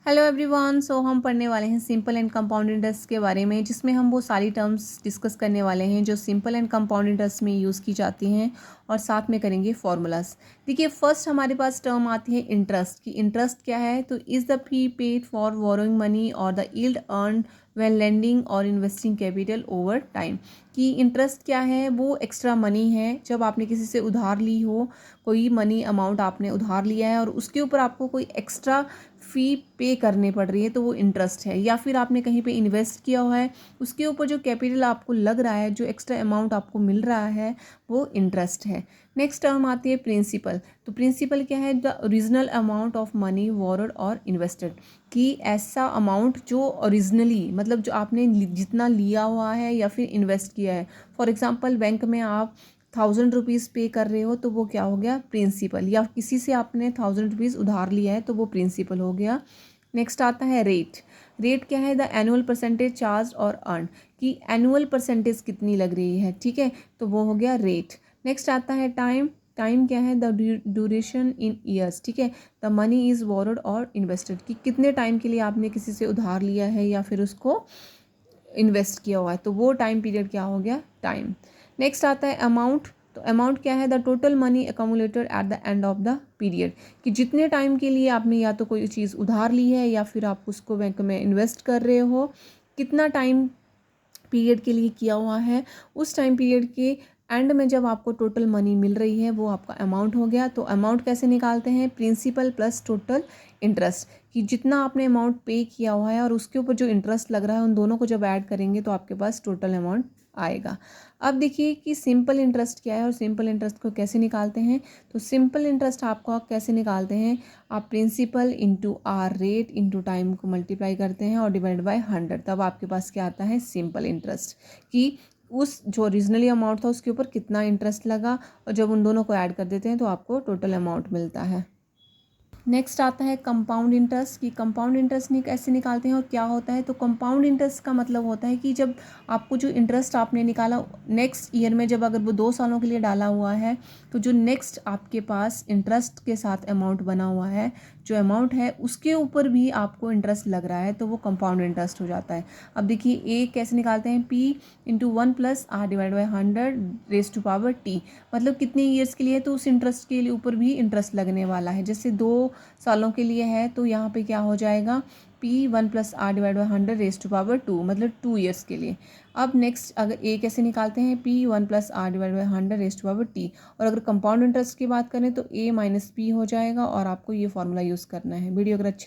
Hello everyone. हम पढ़ने वाले हैं सिंपल एंड कंपाउंड इंटरेस्ट के बारे में, जिसमें हम वो सारी टर्म्स डिस्कस करने वाले हैं जो सिंपल एंड कंपाउंड इंटरेस्ट में यूज़ की जाती हैं और साथ में करेंगे फॉर्मूलाज। देखिए, फर्स्ट हमारे पास टर्म आती है इंटरेस्ट की। इंटरेस्ट क्या है? तो is the fee paid for borrowing money और the yield earn when lending और इन्वेस्टिंग कैपिटल ओवर टाइम। कि इंटरेस्ट क्या है? वो एक्स्ट्रा मनी है जब आपने किसी से उधार ली हो, कोई मनी अमाउंट आपने उधार लिया है और उसके ऊपर आपको कोई एक्स्ट्रा फ़ी पे करने पड़ रही है, तो वो इंटरेस्ट है। या फिर आपने कहीं पे इन्वेस्ट किया हुआ है, उसके ऊपर जो कैपिटल आपको लग रहा है, जो एक्स्ट्रा अमाउंट आपको मिल रहा है, वो इंटरेस्ट है। नेक्स्ट टर्म आती है प्रिंसिपल। तो प्रिंसिपल क्या है? The original amount of money borrowed और इन्वेस्टेड। कि ऐसा अमाउंट जो ओरिजिनली, मतलब जो आपने जितना लिया हुआ है या फिर इन्वेस्ट किया है। फॉर एग्जाम्पल, बैंक में आप 1000 रुपीज़ पे कर रहे हो, तो वो क्या हो गया? प्रिंसिपल। या किसी से आपने 1000 रुपीज़ उधार लिया है, तो वो प्रिंसिपल हो गया। नेक्स्ट आता है रेट। रेट क्या है? द एनुअल परसेंटेज चार्ज और अर्न। कि एनुअल परसेंटेज कितनी लग रही है, ठीक है, तो वो हो गया रेट। नेक्स्ट आता है टाइम। टाइम क्या है? द ड्यूरेशन इन ईयर्स, ठीक है। द मनी इज़ बोरोड और इन्वेस्टेड। कि कितने टाइम के लिए आपने किसी से उधार लिया है या फिर उसको इन्वेस्ट किया हुआ है, तो वो टाइम पीरियड क्या हो गया? टाइम। नेक्स्ट आता है अमाउंट। तो अमाउंट क्या है? The total money accumulated at the end of the period. कि जितने टाइम के लिए आपने या तो कोई चीज़ उधार ली है या फिर आप उसको बैंक में इन्वेस्ट कर रहे हो, कितना टाइम पीरियड के लिए किया हुआ है, उस टाइम पीरियड के एंड में जब आपको टोटल मनी मिल रही है, वो आपका अमाउंट हो गया। तो अमाउंट कैसे निकालते हैं? Principal plus total interest. कि जितना आपने अमाउंट पे किया हुआ है और उसके ऊपर जो इंटरेस्ट लग रहा है, उन दोनों को जब ऐड करेंगे तो आपके पास टोटल अमाउंट आएगा। अब देखिए कि सिंपल इंटरेस्ट क्या है और सिंपल इंटरेस्ट को कैसे निकालते हैं। तो सिंपल इंटरेस्ट आपको कैसे निकालते हैं? आप principal into R rate into time को मल्टीप्लाई करते हैं और डिवाइड बाय 100, तब आपके पास क्या आता है? Simple interest. कि उस जो ओरिजिनली अमाउंट था उसके ऊपर कितना इंटरेस्ट लगा, और जब उन दोनों को ऐड कर देते हैं तो आपको टोटल अमाउंट मिलता है। नेक्स्ट आता है कंपाउंड इंटरेस्ट। की कंपाउंड इंटरेस्ट कैसे निकालते हैं और क्या होता है। तो कंपाउंड इंटरेस्ट का मतलब होता है कि जब आपको जो इंटरेस्ट आपने निकाला नेक्स्ट ईयर में, जब अगर वो 2 सालों के लिए डाला हुआ है, तो जो नेक्स्ट आपके पास इंटरेस्ट के साथ अमाउंट बना हुआ है, जो अमाउंट है उसके ऊपर भी आपको इंटरेस्ट लग रहा है, तो वो कंपाउंड इंटरेस्ट हो जाता है। अब देखिए, ए कैसे निकालते हैं? P into 1 plus R divide by 100 raise to power T. मतलब कितने ईयर्स के लिए? तो उस इंटरेस्ट के लिए ऊपर भी इंटरेस्ट लगने वाला है। जैसे 2 सालों के लिए है, तो यहाँ पे क्या हो जाएगा? P 1 plus R divide by 100 raise to power 2, मतलब 2 ईयर्स के लिए। अब नेक्स्ट अगर ए कैसे निकालते हैं? P 1 plus R divide by 100 raise to power T. और अगर कंपाउंड इंटरेस्ट की बात करें तो ए माइनस पी हो जाएगा, और आपको ये फॉर्मूला यूज़ करना है। वीडियो अगर अच्छा